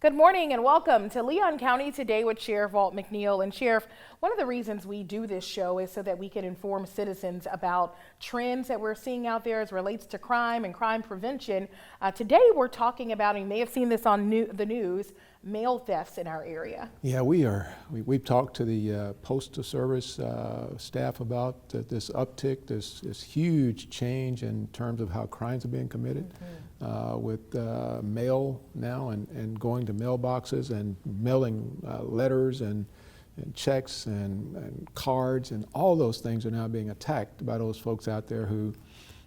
Good morning and welcome to Leon County Today with Sheriff Walt McNeil. And Sheriff, one of the reasons we do this show is so that we can inform citizens about trends that we're seeing out there as relates to crime and crime prevention. Today we're talking about, and you may have seen this on the news, mail thefts in our area. Yeah, we've talked to the Postal Service staff about this uptick, this huge change in terms of how crimes are being committed with mail now and going to mailboxes and mailing letters and checks and cards, and all those things are now being attacked by those folks out there who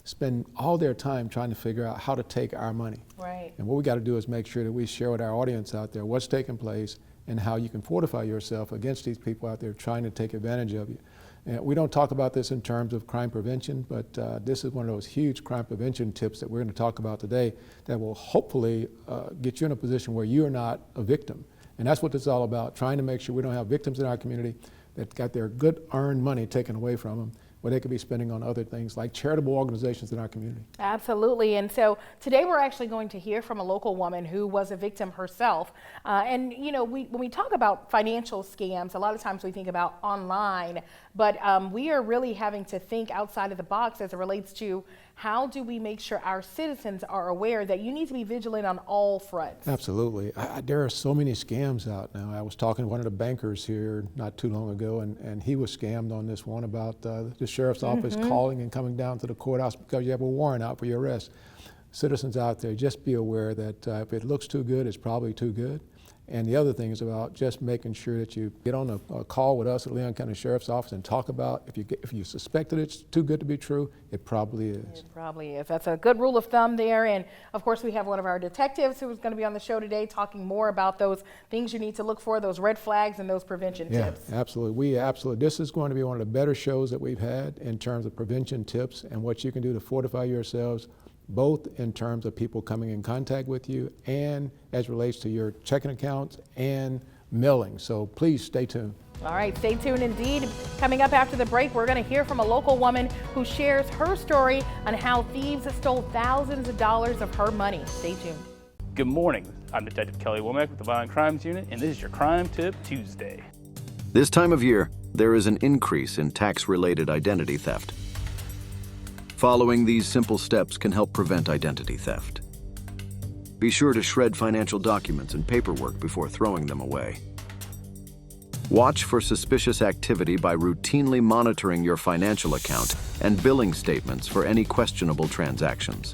spend all their time trying to figure out how to take our money. Right. And what we got to do is make sure that we share with our audience out there what's taking place and how you can fortify yourself against these people out there trying to take advantage of you. And we don't talk about this in terms of crime prevention, but this is one of those huge crime prevention tips that we're going to talk about today that will hopefully get you in a position where you're not a victim. And that's what this is all about, trying to make sure we don't have victims in our community that got their good earned money taken away from them, where they could be spending on other things like charitable organizations in our community. Absolutely. And so today we're actually going to hear from a local woman who was a victim herself. And you know, when we talk about financial scams, a lot of times we think about online, but we are really having to think outside of the box as it relates to how do we make sure our citizens are aware that you need to be vigilant on all fronts. Absolutely. There are so many scams out now. I was talking to one of the bankers here not too long ago, and he was scammed on this one about the sheriff's office calling and coming down to the courthouse because you have a warrant out for your arrest. Citizens out there, just be aware that if it looks too good, it's probably too good. And the other thing is about just making sure that you get on a call with us at Leon County Sheriff's Office and talk about if you suspect that it's too good to be true, it probably is. It probably is. That's a good rule of thumb there. And of course, we have one of our detectives who is going to be on the show today talking more about those things you need to look for, those red flags and those prevention tips. Yeah, absolutely. This is going to be one of the better shows that we've had in terms of prevention tips and what you can do to fortify yourselves, both in terms of people coming in contact with you and as relates to your checking accounts and mailing. So please stay tuned. All right, stay tuned indeed. Coming up after the break, we're going to hear from a local woman who shares her story on how thieves stole thousands of dollars of her money. Stay tuned. Good morning. I'm Detective Kelly Womack with the Violent Crimes Unit, and this is your Crime Tip Tuesday. This time of year, there is an increase in tax-related identity theft. Following these simple steps can help prevent identity theft. Be sure to shred financial documents and paperwork before throwing them away. Watch for suspicious activity by routinely monitoring your financial account and billing statements for any questionable transactions.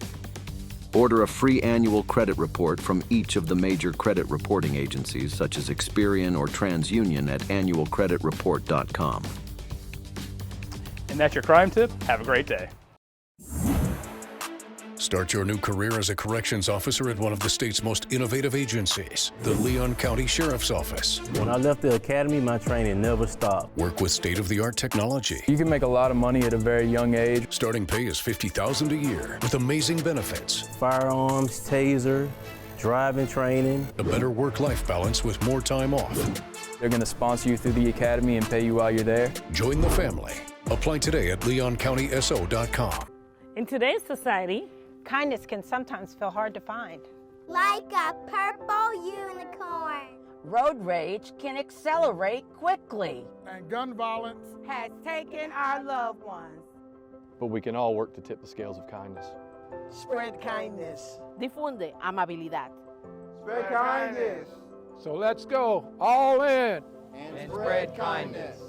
Order a free annual credit report from each of the major credit reporting agencies such as Experian or TransUnion at annualcreditreport.com. And that's your Crime Tip. Have a great day. Start your new career as a corrections officer at one of the state's most innovative agencies, the Leon County Sheriff's Office. When I left the academy, my training never stopped. Work with state-of-the-art technology. You can make a lot of money at a very young age. Starting pay is $50,000 a year with amazing benefits. Firearms, taser, driving training. A better work-life balance with more time off. They're going to sponsor you through the academy and pay you while you're there. Join the family. Apply today at leoncountyso.com. In today's society, kindness can sometimes feel hard to find. Like a purple unicorn. Road rage can accelerate quickly. And gun violence has taken our loved ones. But we can all work to tip the scales of kindness. Spread kindness. Difunde amabilidad. Spread kindness. So let's go all in and spread kindness.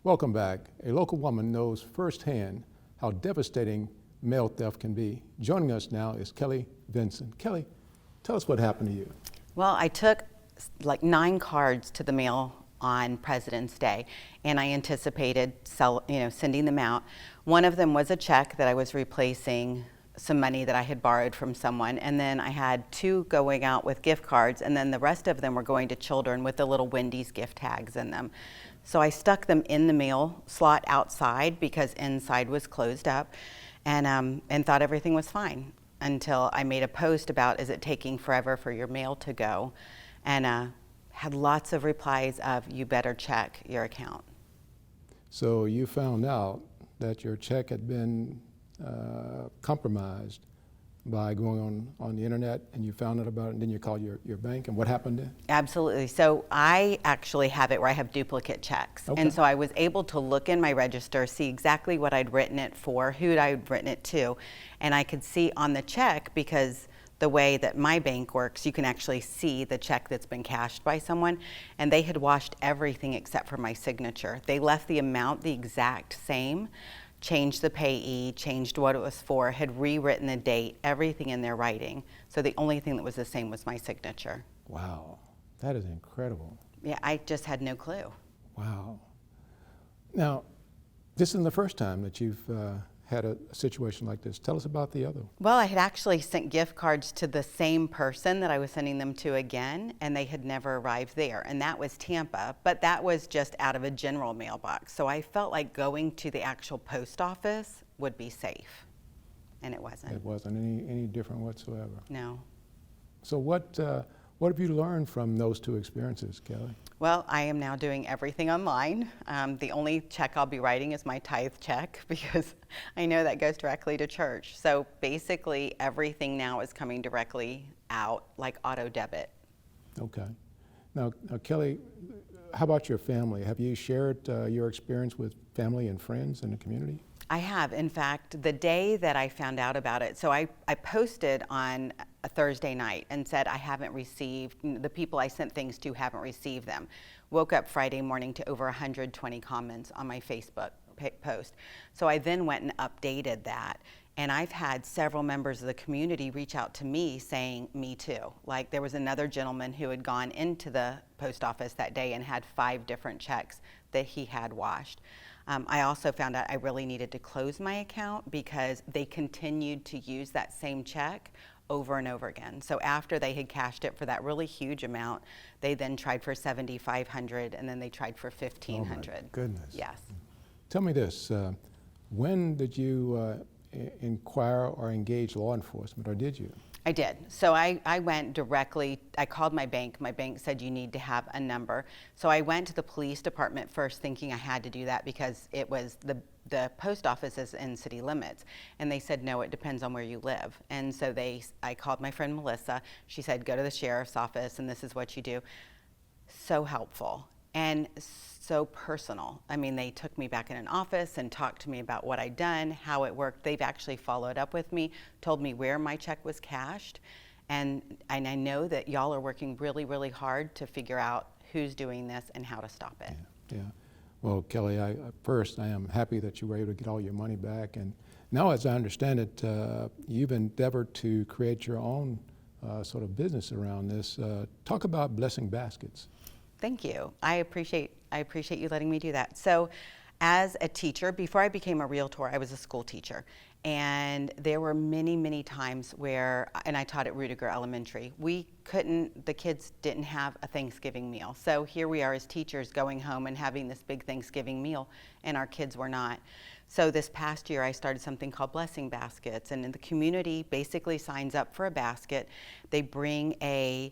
Welcome back. A local woman knows firsthand how devastating mail theft can be. Joining us now is Kelly Vinson. Kelly, tell us what happened to you. Well, I took like 9 cards to the mail on President's Day, and I anticipated sending them out. One of them was a check that I was replacing some money that I had borrowed from someone, and then I had 2 going out with gift cards, and then the rest of them were going to children with the little Wendy's gift tags in them. So I stuck them in the mail slot outside because inside was closed up, and thought everything was fine until I made a post about, is it taking forever for your mail to go? And had lots of replies of, you better check your account. So you found out that your check had been compromised by going on the internet, and you found out about it, and then you called your bank, and what happened then? Absolutely. So I actually have it where I have duplicate checks. Okay. And so I was able to look in my register, see exactly what I'd written it for, who I'd written it to, and I could see on the check, because the way that my bank works, you can actually see the check that's been cashed by someone, and they had washed everything except for my signature. They left the amount the exact same, changed the payee, changed what it was for, had rewritten the date, everything in their writing. So the only thing that was the same was my signature. Wow, that is incredible. Yeah, I just had no clue. Wow. Now, this isn't the first time that you've had a situation like this. Tell us about the other. Well, I had actually sent gift cards to the same person that I was sending them to again, and they had never arrived there, and that was Tampa, but that was just out of a general mailbox. So I felt like going to the actual post office would be safe, and it wasn't. It wasn't any different whatsoever. No. So what have you learned from those two experiences, Kelly? Well, I am now doing everything online. The only check I'll be writing is my tithe check, because I know that goes directly to church. So basically everything now is coming directly out, like auto debit. Okay. Now Kelly, how about your family? Have you shared your experience with family and friends in the community? I have. In fact, the day that I found out about it, so I posted on a Thursday night and said I haven't received, the people I sent things to haven't received them. Woke up Friday morning to over 120 comments on my Facebook post. So I then went and updated that. And I've had several members of the community reach out to me saying, me too. Like, there was another gentleman who had gone into the post office that day and had 5 different checks that he had washed. I also found out I really needed to close my account because they continued to use that same check over and over again. So after they had cashed it for that really huge amount, they then tried for $7,500, and then they tried for $1,500. Oh my goodness. Yes. Tell me this, when did you inquire or engage law enforcement, or did you? I did. So I went directly, I called my bank. My bank said you need to have a number. So I went to the police department first, thinking I had to do that because it was the post office is in city limits. And they said, no, it depends on where you live. And so I called my friend Melissa. She said, go to the sheriff's office and this is what you do. So helpful and so personal. I mean, they took me back in an office and talked to me about what I'd done, how it worked. They've actually followed up with me, told me where my check was cashed. And I know that y'all are working really, really hard to figure out who's doing this and how to stop it. Yeah. Well, Kelly, first, I am happy that you were able to get all your money back. And now, as I understand it, you've endeavored to create your own sort of business around this. Talk about blessing baskets. Thank you. I appreciate you letting me do that. So as a teacher, before I became a realtor, I was a school teacher. And there were many, many times where, and I taught at Rudiger Elementary, the kids didn't have a Thanksgiving meal. So here we are as teachers going home and having this big Thanksgiving meal, and our kids were not. So this past year, I started something called Blessing Baskets, and the community basically signs up for a basket. They bring a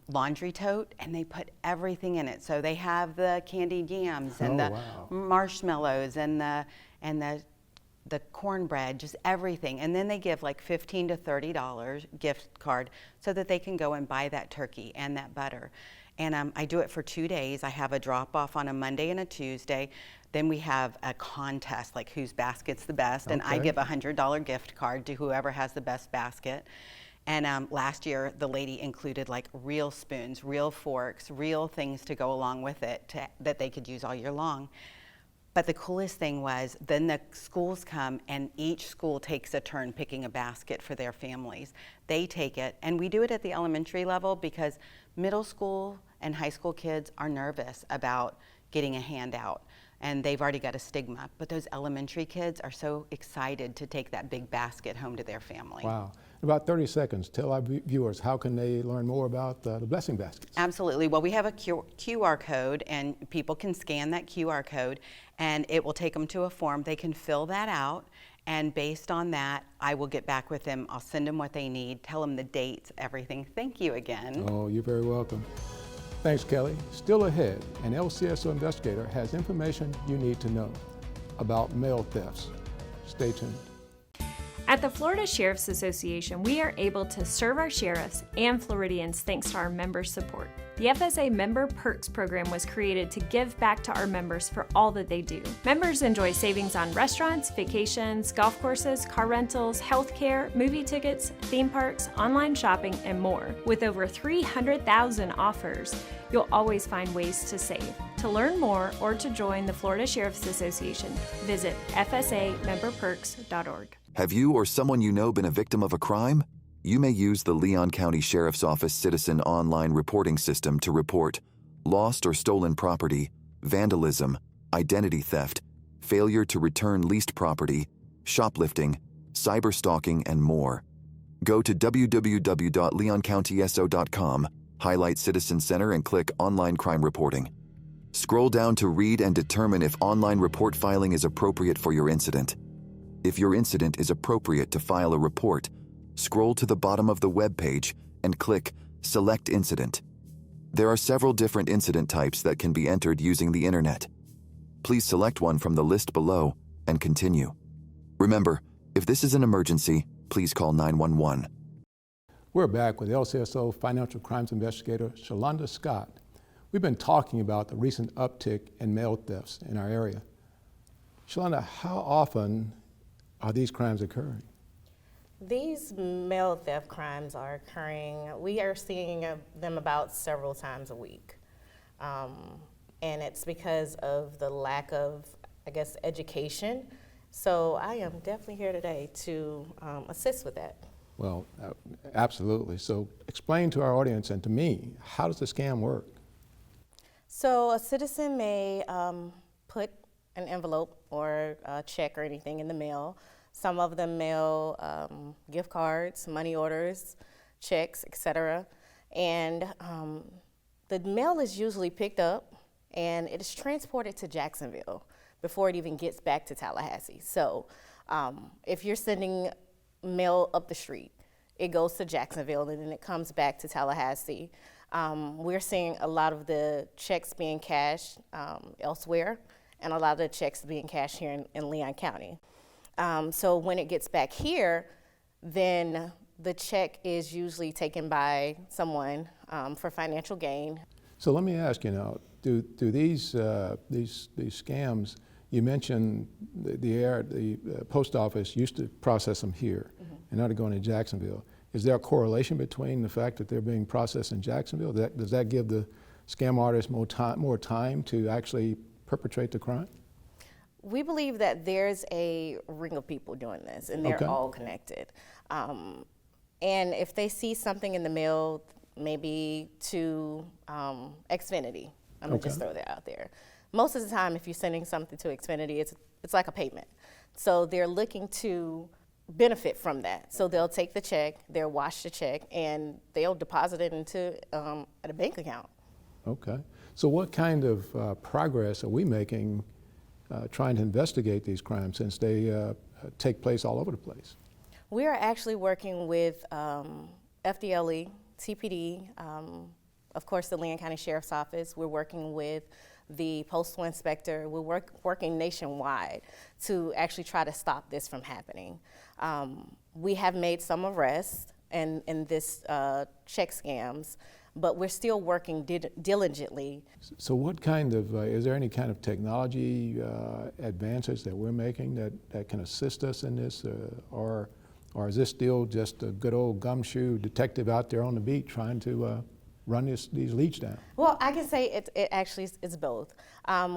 laundry tote, and they put everything in it. So they have the candied yams and marshmallows and the cornbread, just everything. And then they give like $15 to $30 gift card so that they can go and buy that turkey and that butter. And I do it for 2 days. I have a drop off on a Monday and a Tuesday. Then we have a contest, like whose basket's the best. Okay. And I give a $100 gift card to whoever has the best basket. And last year, the lady included like real spoons, real forks, real things to go along with it that they could use all year long. But the coolest thing was then the schools come and each school takes a turn picking a basket for their families. They take it, and we do it at the elementary level because middle school and high school kids are nervous about getting a handout, and they've already got a stigma. But those elementary kids are so excited to take that big basket home to their family. Wow. In about 30 seconds, tell our viewers, how can they learn more about the blessing baskets? Absolutely. Well, we have a QR code, and people can scan that QR code, and it will take them to a form. They can fill that out, and based on that, I will get back with them. I'll send them what they need, tell them the dates, everything. Thank you again. Oh, you're very welcome. Thanks, Kelly. Still ahead, an LCSO investigator has information you need to know. about mail thefts. Stay tuned. At the Florida Sheriff's Association, we are able to serve our sheriffs and Floridians thanks to our member support. The FSA Member Perks program was created to give back to our members for all that they do. Members enjoy savings on restaurants, vacations, golf courses, car rentals, healthcare, movie tickets, theme parks, online shopping, and more. With over 300,000 offers, you'll always find ways to save. To learn more or to join the Florida Sheriff's Association, visit fsamemberperks.org. Have you or someone you know been a victim of a crime? You may use the Leon County Sheriff's Office Citizen Online Reporting System to report lost or stolen property, vandalism, identity theft, failure to return leased property, shoplifting, cyberstalking, and more. Go to www.leoncountyso.com, highlight Citizen Center, and click Online Crime Reporting. Scroll down to read and determine if online report filing is appropriate for your incident. If your incident is appropriate to file a report, scroll to the bottom of the web page and click Select Incident. There are several different incident types that can be entered using the internet. Please select one from the list below and continue. Remember, if this is an emergency, please call 911. We're back with LCSO Financial Crimes Investigator Shalanda Scott. We've been talking about the recent uptick in mail thefts in our area. Shalanda, how often are these crimes occurring? These mail theft crimes are occurring. We are seeing them about several times a week. And it's because of the lack of, I guess, education. So I am definitely here today to assist with that. Well, absolutely. So explain to our audience and to me, how does the scam work? So a citizen may put an envelope or a check or anything in the mail. Some of them mail gift cards, money orders, checks, etc. And the mail is usually picked up and it is transported to Jacksonville before it even gets back to Tallahassee. So if you're sending mail up the street, it goes to Jacksonville and then it comes back to Tallahassee. We're seeing a lot of the checks being cashed elsewhere and a lot of the checks being cashed here in Leon County. So when it gets back here, then the check is usually taken by someone for financial gain. So let me ask you now, do these scams, you mentioned the post office used to process them here, and now they're going to Jacksonville. Is there a correlation between the fact that they're being processed in Jacksonville? Does that give the scam artists more time to actually perpetrate the crime? We believe that there's a ring of people doing this, and they're all connected. And if they see something in the mail, maybe to Xfinity, I'm gonna just throw that out there. Most of the time, if you're sending something to Xfinity, it's like a payment. So they're looking to benefit from that. So they'll take the check, they'll wash the check, and they'll deposit it into at a bank account. Okay. So what kind of progress are we making trying to investigate these crimes since they take place all over the place? We are actually working with FDLE, TPD, of course the Leon County Sheriff's Office. We're working with the Postal Inspector. We're working nationwide to actually try to stop this from happening. We have made some arrests in this check scams, but we're still working diligently. So what kind of, is there any kind of technology advances that we're making that can assist us in this, or is this still just a good old gumshoe detective out there on the beat trying to run these leads down? Well, I can say it actually is both.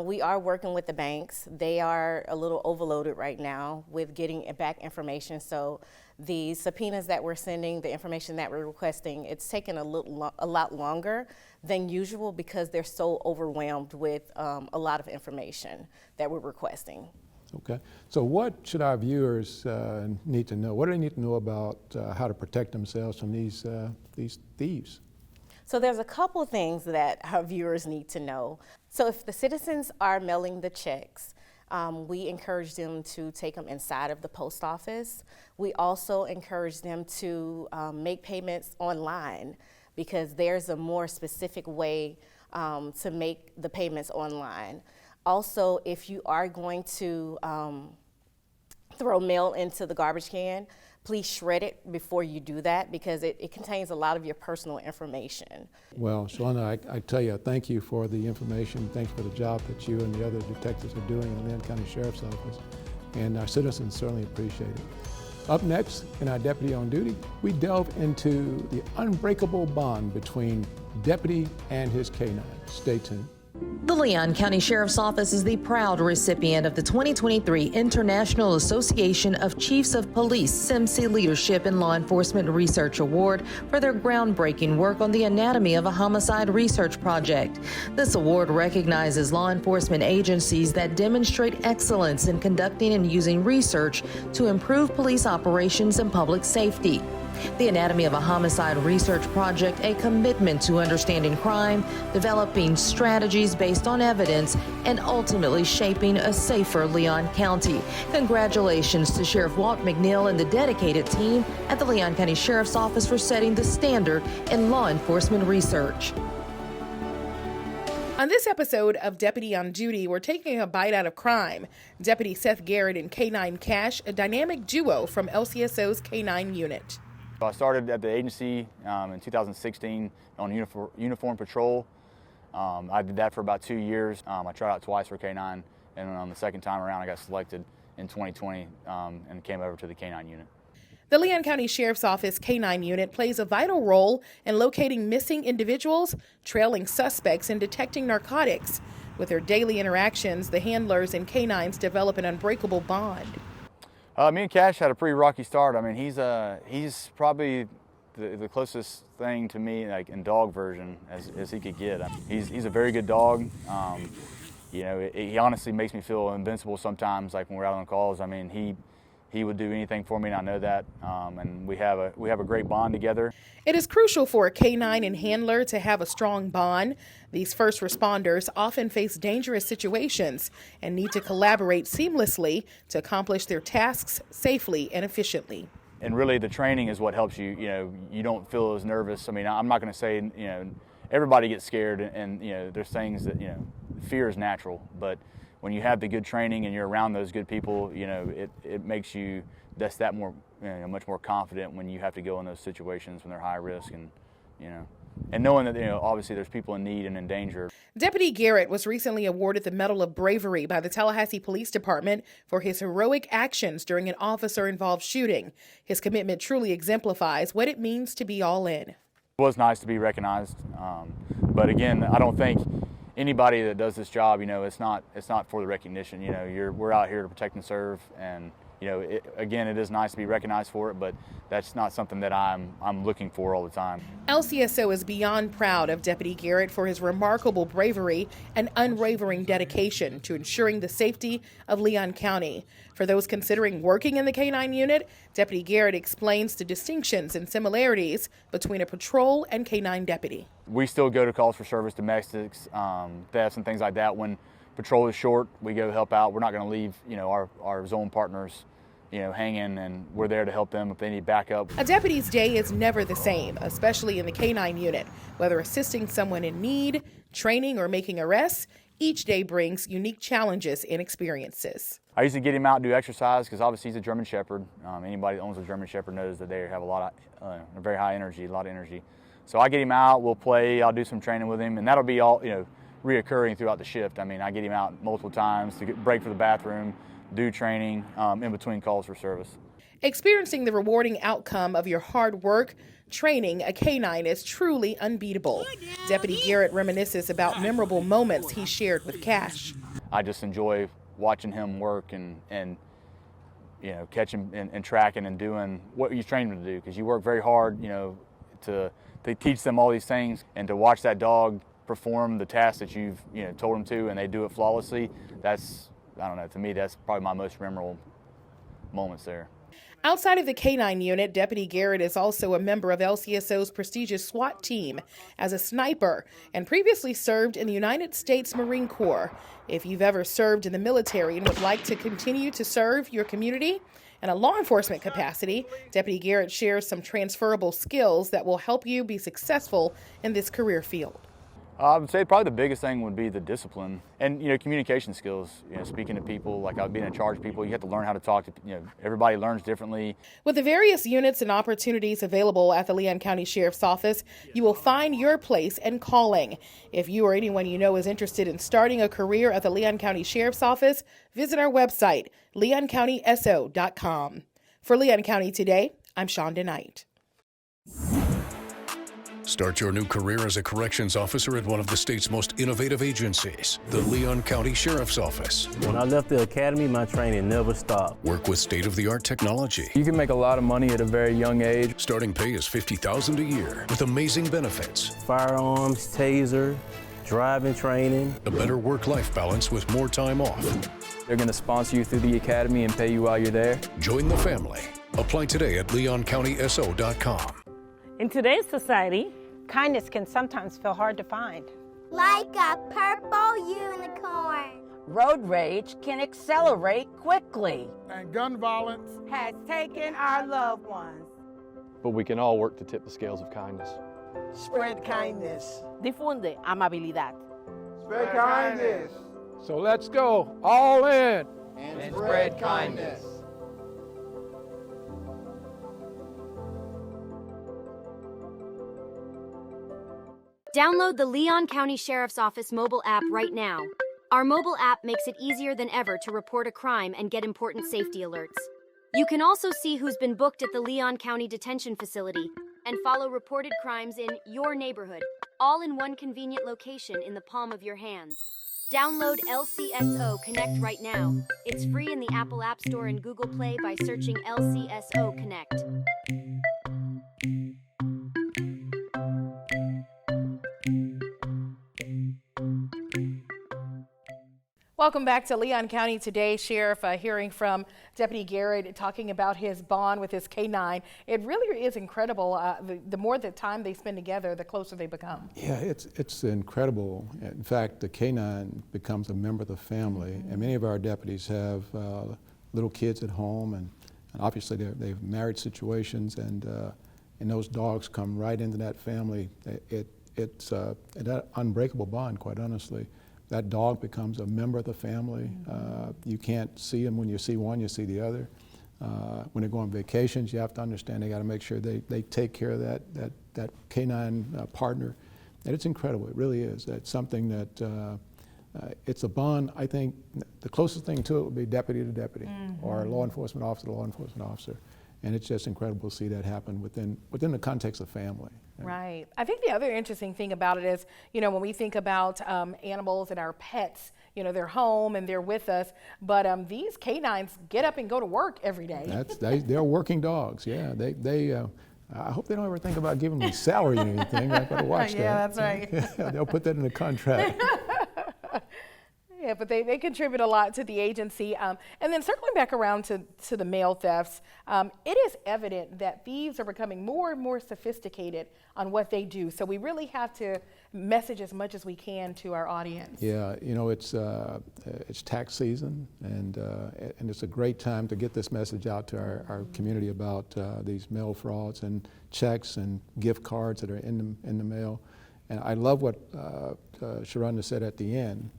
We are working with the banks. They are a little overloaded right now with getting back information. So the subpoenas that we're sending, the information that we're requesting, it's taken a lot longer than usual because they're so overwhelmed with a lot of information that we're requesting. Okay. So what should our viewers need to know? What do they need to know about how to protect themselves from these thieves? So there's a couple things that our viewers need to know. So if the citizens are mailing the checks, we encourage them to take them inside of the post office. We also encourage them to make payments online because there's a more specific way to make the payments online. Also, if you are going to throw mail into the garbage can, please shred it before you do that because it contains a lot of your personal information. Well, Shalanda, I tell you, thank you for the information. Thanks for the job that you and the other detectives are doing in the Leon County Sheriff's Office. And our citizens certainly appreciate it. Up next, in our Deputy on Duty, we delve into the unbreakable bond between deputy and his canine. Stay tuned. The Leon County Sheriff's Office is the proud recipient of the 2023 International Association of Chiefs of Police SIMSI Leadership in Law Enforcement Research Award for their groundbreaking work on the anatomy of a homicide research project. This award recognizes law enforcement agencies that demonstrate excellence in conducting and using research to improve police operations and public safety. The Anatomy of a Homicide Research Project, a commitment to understanding crime, developing strategies based on evidence, and ultimately shaping a safer Leon County. Congratulations to Sheriff Walt McNeil and the dedicated team at the Leon County Sheriff's Office for setting the standard in law enforcement research. On this episode of Deputy on Duty, we're taking a bite out of crime. Deputy Seth Garrett and K9 Cash, a dynamic duo from LCSO's K9 unit. I started at the agency in 2016 on uniform patrol. I did that for about 2 years. I tried out twice for K9, and on the second time around I got selected in 2020 and came over to the K9 unit. The Leon County Sheriff's Office K9 unit plays a vital role in locating missing individuals, trailing suspects, and detecting narcotics. With their daily interactions, the handlers and K9s develop an unbreakable bond. Me and Cash had a pretty rocky start. I mean, he's probably the closest thing to me, like in dog version, as he could get. He's a very good dog. You know, he honestly makes me feel invincible sometimes. Like when we're out on calls, I mean, he would do anything for me, and I know that. And we have a great bond together. It is crucial for a K9 and handler to have a strong bond. These first responders often face dangerous situations and need to collaborate seamlessly to accomplish their tasks safely and efficiently. And really, the training is what helps you. You know, you don't feel as nervous. I mean, I'm not going to say, you know, everybody gets scared, and you know, there's things that, you know, fear is natural, but when you have the good training and you're around those good people, you know, it makes you that more, you know, much more confident when you have to go in those situations when they're high risk, and you know, and knowing that, you know, obviously there's people in need and in danger. Deputy Garrett was recently awarded the Medal of Bravery by the Tallahassee Police Department for his heroic actions during an officer-involved shooting. His commitment truly exemplifies what it means to be all in. It was nice to be recognized, but again, I don't think anybody that does this job, you know, it's not for the recognition. You know, we're out here to protect and serve, and you know, it is nice to be recognized for it, but that's not something that I'm looking for all the time. LCSO is beyond proud of Deputy Garrett for his remarkable bravery and unwavering dedication to ensuring the safety of Leon County. For those considering working in the K9 unit, Deputy Garrett explains the distinctions and similarities between a patrol and K9 deputy. We still go to calls for service, domestics, thefts, and things like that. When patrol is short, we go help out. We're not going to leave, you know, our zone partners, you know, hanging, and we're there to help them if they need backup. A deputy's day is never the same, especially in the K9 unit. Whether assisting someone in need, training, or making arrests, each day brings unique challenges and experiences. I used to get him out and do exercise because obviously he's a German Shepherd. Anybody that owns a German Shepherd knows that they have a lot of very high energy, a lot of energy. So I get him out, we'll play, I'll do some training with him, and that'll be all, you know, reoccurring throughout the shift. I mean, I get him out multiple times to break for the bathroom, do training in between calls for service. Experiencing the rewarding outcome of your hard work, training a K9 is truly unbeatable. Deputy Garrett reminisces about memorable moments he shared with Cash. I just enjoy watching him work and you know, catching and tracking and doing what you train him to do, because you work very hard, you know, to teach them all these things, and to watch that dog perform the task that you've, you know, told them to, and they do it flawlessly. That's, I don't know, to me that's probably my most memorable moments there. Outside of the K9 unit, Deputy Garrett is also a member of LCSO's prestigious SWAT team as a sniper and previously served in the United States Marine Corps. If you've ever served in the military and would like to continue to serve your community in a law enforcement capacity, Deputy Garrett shares some transferable skills that will help you be successful in this career field. I would say probably the biggest thing would be the discipline and, communication skills. Speaking to people, like being in charge of people, you have to learn how to talk to, everybody learns differently. With the various units and opportunities available at the Leon County Sheriff's Office, you will find your place and calling. If you or anyone you know is interested in starting a career at the Leon County Sheriff's Office, visit our website, leoncountyso.com. For Leon County Today, I'm Shalanda Knight. Start your new career as a corrections officer at one of the state's most innovative agencies, the Leon County Sheriff's Office. When I left the academy, my training never stopped. Work with state-of-the-art technology. You can make a lot of money at a very young age. Starting pay is $50,000 a year with amazing benefits. Firearms, taser, driving training. A better work-life balance with more time off. They're going to sponsor you through the academy and pay you while you're there. Join the family. Apply today at leoncountyso.com. In today's society, kindness can sometimes feel hard to find. Like a purple unicorn. Road rage can accelerate quickly. And gun violence has taken our loved ones. But we can all work to tip the scales of kindness. Spread kindness. Difunde amabilidad. Spread kindness. So let's go, all in. And spread kindness. Download the Leon County Sheriff's Office mobile app right now. Our mobile app makes it easier than ever to report a crime and get important safety alerts. You can also see who's been booked at the Leon County Detention Facility and follow reported crimes in your neighborhood, all in one convenient location in the palm of your hands. Download LCSO Connect right now. It's free in the Apple App Store and Google Play by searching LCSO Connect. Welcome back to Leon County Today. Sheriff hearing from Deputy Garrett talking about his bond with his K-9. It really is incredible. The more the time they spend together, the closer they become. Yeah, it's incredible. In fact, the K-9 becomes a member of the family, and many of our deputies have little kids at home, and obviously they've married situations, and those dogs come right into that family. It's an unbreakable bond, quite honestly. That dog becomes a member of the family. You can't see them when you see one, you see the other. When they go on vacations, you have to understand they got to make sure they take care of that canine partner. And it's incredible, it really is. It's something that, it's a bond. I think the closest thing to it would be deputy to deputy, or law enforcement officer to law enforcement officer. And it's just incredible to see that happen within the context of family. Right. I think the other interesting thing about it is, when we think about animals and our pets, they're home and they're with us, but these canines get up and go to work every day. They're working dogs, yeah. I hope they don't ever think about giving me salary or anything. I've got to watch that. Yeah, that's right. They'll put that in the contract. Yeah, but they contribute a lot to the agency. And then circling back around to the mail thefts, it is evident that thieves are becoming more and more sophisticated on what they do. So we really have to message as much as we can to our audience. Yeah, it's tax season, and it's a great time to get this message out to our community about these mail frauds and checks and gift cards that are in the mail. And I love what Shalanda said at the end,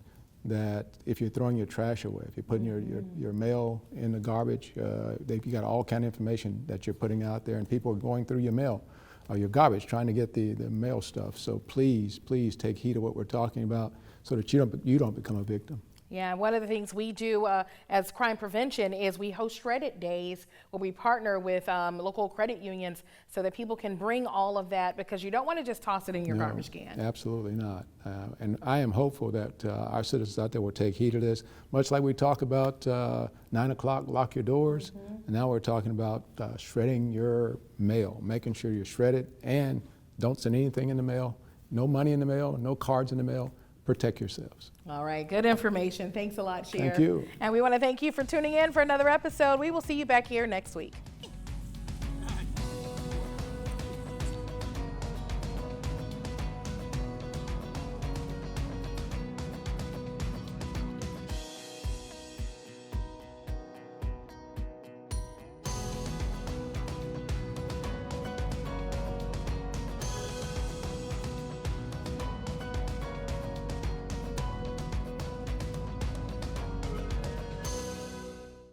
that if you're throwing your trash away, if you're putting your mail in the garbage, you got all kind of information that you're putting out there, and people are going through your mail or your garbage trying to get the mail stuff. So please take heed of what we're talking about so that you don't become a victim. Yeah, one of the things we do as crime prevention is we host Shred-It Days where we partner with local credit unions so that people can bring all of that, because you don't want to just toss it in your garbage can. Absolutely not. And I am hopeful that our citizens out there will take heed of this. Much like we talk about 9 o'clock, lock your doors, and now we're talking about shredding your mail, making sure you're shredded, and don't send anything in the mail, no money in the mail, no cards in the mail. Protect yourselves. All right, good information. Thanks a lot, Sheriff. Thank you. And we want to thank you for tuning in for another episode. We will see you back here next week.